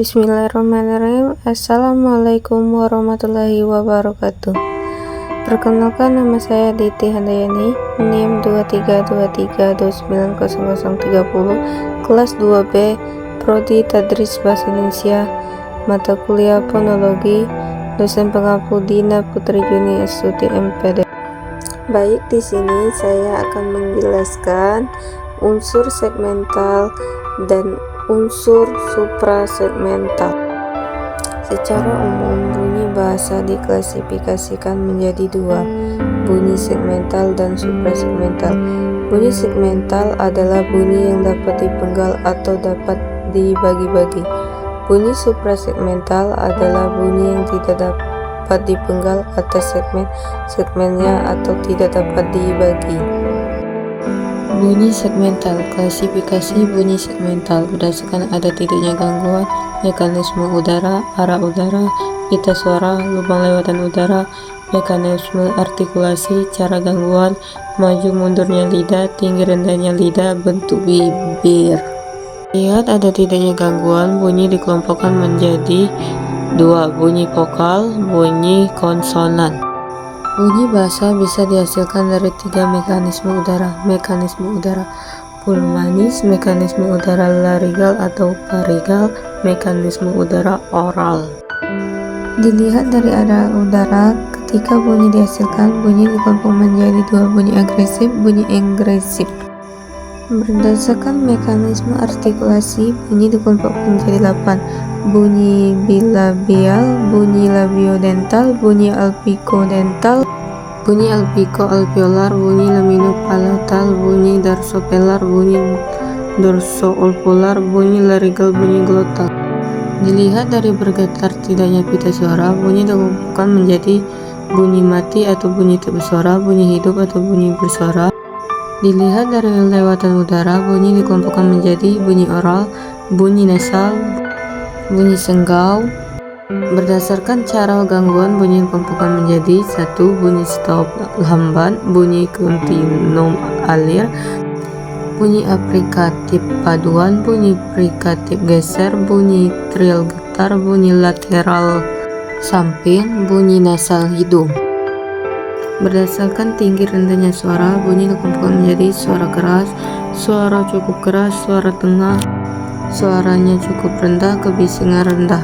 Bismillahirrahmanirrahim. Assalamualaikum warahmatullahi wabarakatuh. Perkenalkan, nama saya Diti Handayani, NIM 2323290030, kelas 2B, Prodi Tadris Bahasa Indonesia, mata kuliah Fonologi, dosen pengampu Dina Putri Juni Astuti MPD. Baik, di sini saya akan menjelaskan unsur segmental dan unsur suprasegmental. Secara umum, bunyi bahasa diklasifikasikan menjadi dua, bunyi segmental dan suprasegmental. Bunyi segmental adalah bunyi yang dapat dipenggal atau dapat dibagi-bagi. Bunyi suprasegmental adalah bunyi yang tidak dapat dipenggal atas segmennya atau tidak dapat dibagi. Bunyi segmental. Klasifikasi bunyi segmental berdasarkan ada tidaknya gangguan mekanisme udara, arah udara, pita suara, lubang lewatan udara, mekanisme artikulasi, cara gangguan, maju mundurnya lidah, tinggi rendahnya lidah, bentuk bibir. Lihat ada tidaknya gangguan, bunyi dikelompokkan menjadi dua, bunyi vokal, bunyi konsonan. Bunyi bahasa bisa dihasilkan dari tiga mekanisme udara. Mekanisme udara pulmonis, mekanisme udara laringal atau pharyngal, mekanisme udara oral. Dilihat dari arah udara, ketika bunyi dihasilkan, bunyi dikelompok menjadi dua, bunyi agresif, bunyi agresif. Berdasarkan mekanisme artikulasi, bunyi dikelompok menjadi 8, bunyi bilabial, bunyi labiodental, bunyi alveodental, bunyi alveolar, bunyi laminopalatal, bunyi darsopelar, bunyi dorsoolpolar, bunyi laringal, bunyi glotal. Dilihat dari bergetar tidaknya pita suara, bunyi dikelompokkan menjadi bunyi mati atau bunyi tak bersuara, bunyi hidup atau bunyi bersuara. Dilihat dari lewatan udara, bunyi dikelompokkan menjadi bunyi oral, bunyi nasal, bunyi senggau. Berdasarkan cara gangguan, bunyi dikelompokkan menjadi 1, bunyi stop lamban, bunyi kontinum alir, bunyi aprikatif paduan, bunyi frikatif geser, bunyi trial getar, bunyi lateral samping, bunyi nasal hidung. Berdasarkan tinggi rendahnya suara, bunyi dikelompokkan menjadi suara keras, suara cukup keras, suara tengah, suaranya cukup rendah, kebisingan rendah.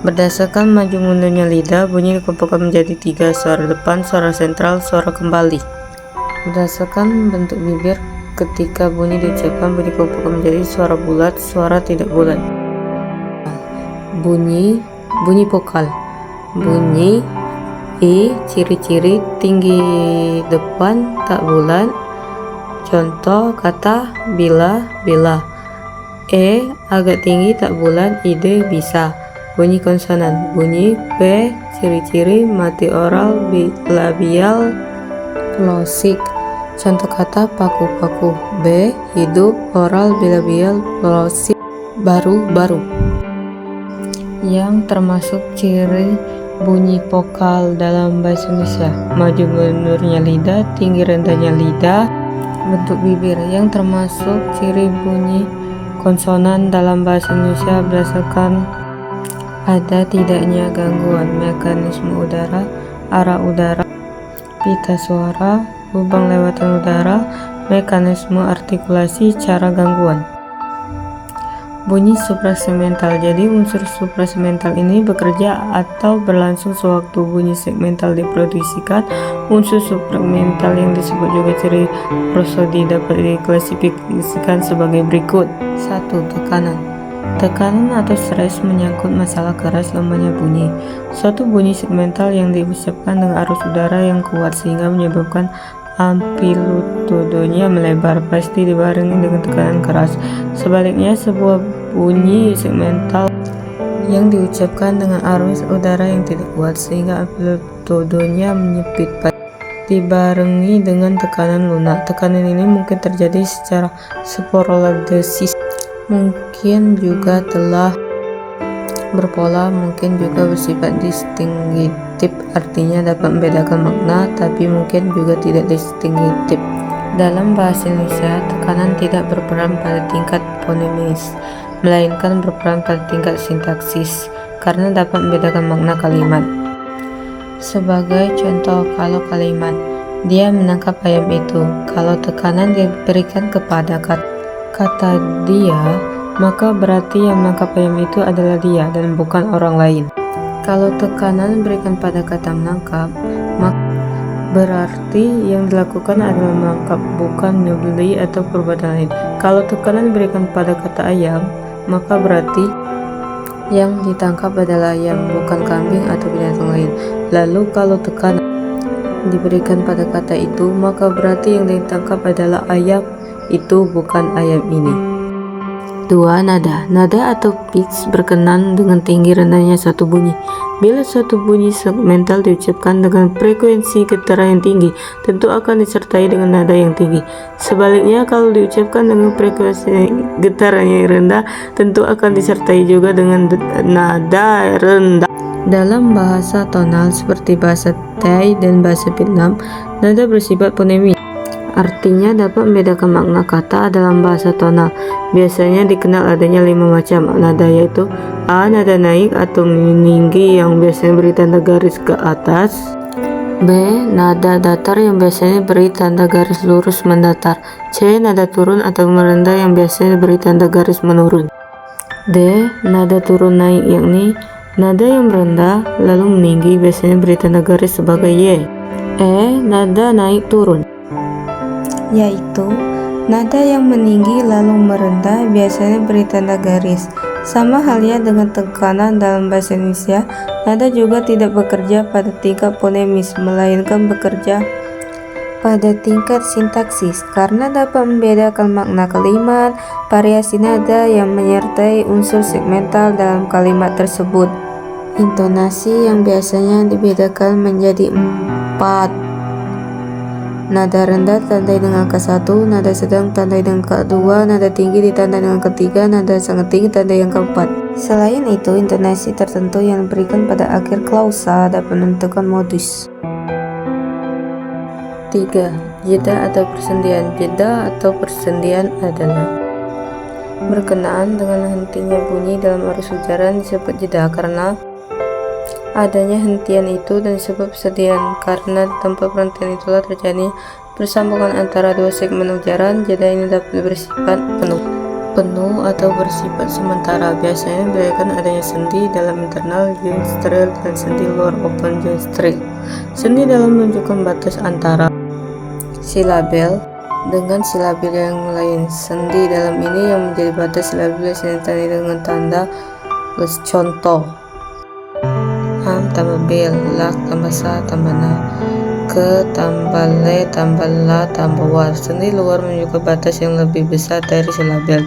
Berdasarkan maju mundurnya lidah, bunyi dikelompokkan menjadi 3, suara depan, suara sentral, suara kembali. Berdasarkan bentuk bibir, ketika bunyi diucapkan, bunyi dikelompokkan menjadi suara bulat, suara tidak bulat. Bunyi vokal. Bunyi I, ciri-ciri tinggi depan tak bulat. Contoh kata bila, bila. E, agak tinggi tak bulat, ide, bisa. Bunyi konsonan. Bunyi P, ciri-ciri mati oral, labial, klosik. Contoh kata paku-paku. B, hidup, oral, bilabial, klosik, baru-baru. Yang termasuk ciri bunyi vokal dalam bahasa Indonesia: maju mundurnya lidah, tinggi rendahnya lidah, bentuk bibir. Yang termasuk ciri bunyi konsonan dalam bahasa Indonesia berdasarkan ada tidaknya gangguan mekanisme udara, arah udara, pita suara, lubang lewatan udara, mekanisme artikulasi, cara gangguan. Bunyi suprasegmental. Jadi unsur suprasegmental ini bekerja atau berlangsung sewaktu bunyi segmental diproduksikan. Unsur suprasegmental yang disebut juga ciri prosodi dapat diklasifikasikan sebagai berikut. 1. Tekanan. Tekanan atau stres menyangkut masalah keras lemahnya bunyi. Suatu bunyi segmental yang diucapkan dengan arus udara yang kuat sehingga menyebabkan amplitudonya melebar, pasti dibarengi dengan tekanan keras. Sebaliknya, sebuah bunyi segmental yang diucapkan dengan arus udara yang tidak kuat sehingga amplitudonya menyempit, dibarengi dengan tekanan lunak. Tekanan ini mungkin terjadi secara sporadis, mungkin juga telah berpola, mungkin juga bersifat distingitif, artinya dapat membedakan makna, tapi mungkin juga tidak distingitif. Dalam bahasa Indonesia, tekanan tidak berperan pada tingkat fonemis. melainkan berperan pada tingkat sintaksis karena dapat membedakan makna kalimat. Sebagai contoh, kalau kalimat dia menangkap ayam itu, kalau tekanan diberikan kepada kata dia, maka berarti yang menangkap ayam itu adalah dia dan bukan orang lain. Kalau tekanan diberikan pada kata menangkap, maka berarti yang dilakukan adalah menangkap, bukan menyembelih atau perbuatan lain. Kalau tekanan diberikan pada kata ayam, maka berarti yang ditangkap adalah ayam, bukan kambing atau binatang lain. Lalu kalau tekanan diberikan pada kata itu, maka berarti yang ditangkap adalah ayam itu, bukan ayam ini. 2. Nada. Nada atau pitch berkenaan dengan tinggi rendahnya suatu bunyi. Bila suatu bunyi segmental diucapkan dengan frekuensi getaran yang tinggi, tentu akan disertai dengan nada yang tinggi. Sebaliknya, kalau diucapkan dengan frekuensi getaran yang rendah, tentu akan disertai juga dengan nada rendah. Dalam bahasa tonal seperti bahasa Thai dan bahasa Vietnam, nada bersifat fonemis. Artinya dapat membedakan makna kata dalam bahasa tonal. Biasanya dikenal adanya 5 macam nada, yaitu A. Nada naik atau meninggi yang biasanya beri tanda garis ke atas. B. Nada datar yang biasanya beri tanda garis lurus mendatar. C. Nada turun atau merendah yang biasanya beri tanda garis menurun. D. Nada turun naik, yakni nada yang merendah lalu meninggi biasanya beri tanda garis sebagai Y. E. Nada naik turun, yaitu nada yang meninggi lalu merendah biasanya beri tanda garis. Sama halnya dengan tekanan dalam bahasa Indonesia, nada juga tidak bekerja pada tingkat fonemis, melainkan bekerja pada tingkat sintaksis karena dapat membedakan makna kalimat, variasi nada yang menyertai unsur segmental dalam kalimat tersebut. Intonasi yang biasanya dibedakan menjadi 4. Nada rendah ditandai dengan angka 1, nada sedang ditandai dengan angka 2, nada tinggi ditandai dengan angka 3, nada sangat tinggi ditandai dengan angka 4. Selain itu, intonasi tertentu yang diberikan pada akhir klausa dapat menentukan modus. 3. Jeda atau persendian. Jeda atau persendian adalah berkenaan dengan hentinya bunyi dalam arus ujaran disebut jeda karena adanya hentian itu, dan disebut persediaan karena tanpa perhentian itulah terjadi persambungan antara dua segmen ujaran. Jeda ini dapat bersifat penuh atau bersifat sementara. Biasanya membedakan adanya sendi dalam internal joint strill dan sendi luar open joint strill. Sendi dalam menunjukkan batas antara silabel dengan silabel yang lain. Sendi dalam ini yang menjadi batas silabel yang ditandai dengan tanda plus. Contoh: am tambah bel, lak tambah sa tambah na, ke tambah le tambah la tambah war. Sendi luar menunjukkan batas yang lebih besar dari silabel.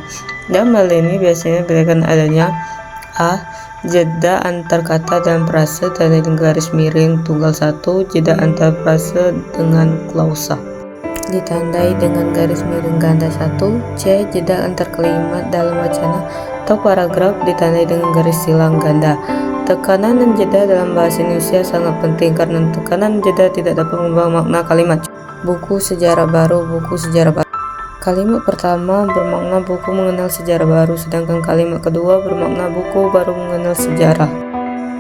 Dalam hal ini biasanya membedakan adanya a. Jeda antar kata dan frase ditandai dengan garis miring tunggal 1. Jeda antar frase dengan klausa ditandai dengan garis miring ganda 1. C. Jeda antar kalimat dalam wacana atau paragraf ditandai dengan garis silang ganda. Tekanan dan jeda dalam bahasa Indonesia sangat penting karena tekanan jeda tidak dapat mengubah makna kalimat. Buku sejarah baru, buku sejarah baru. Kalimat pertama bermakna buku mengenal sejarah baru, sedangkan kalimat kedua bermakna buku baru mengenal sejarah.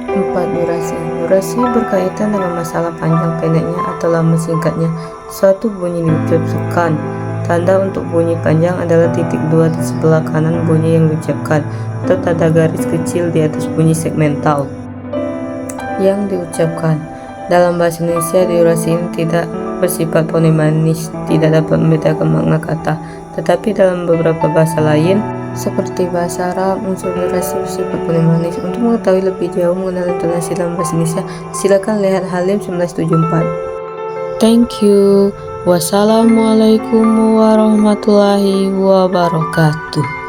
4. Durasi. Durasi berkaitan dengan masalah panjang pendeknya atau lama singkatnya suatu bunyi diucapkan. Tanda untuk bunyi panjang adalah titik 2 di sebelah kanan bunyi yang diucapkan, atau tanda garis kecil di atas bunyi segmental yang diucapkan. Dalam bahasa Indonesia, durasi ini tidak bersifat fonemanis, tidak dapat membedakan makna kata. Tetapi dalam beberapa bahasa lain, seperti bahasa Arab, unsur durasi bersifat fonemanis. Untuk mengetahui lebih jauh mengenai intonasi dalam bahasa Indonesia, silakan lihat Halim 1974. Thank you. Wassalamualaikum warahmatullahi wabarakatuh.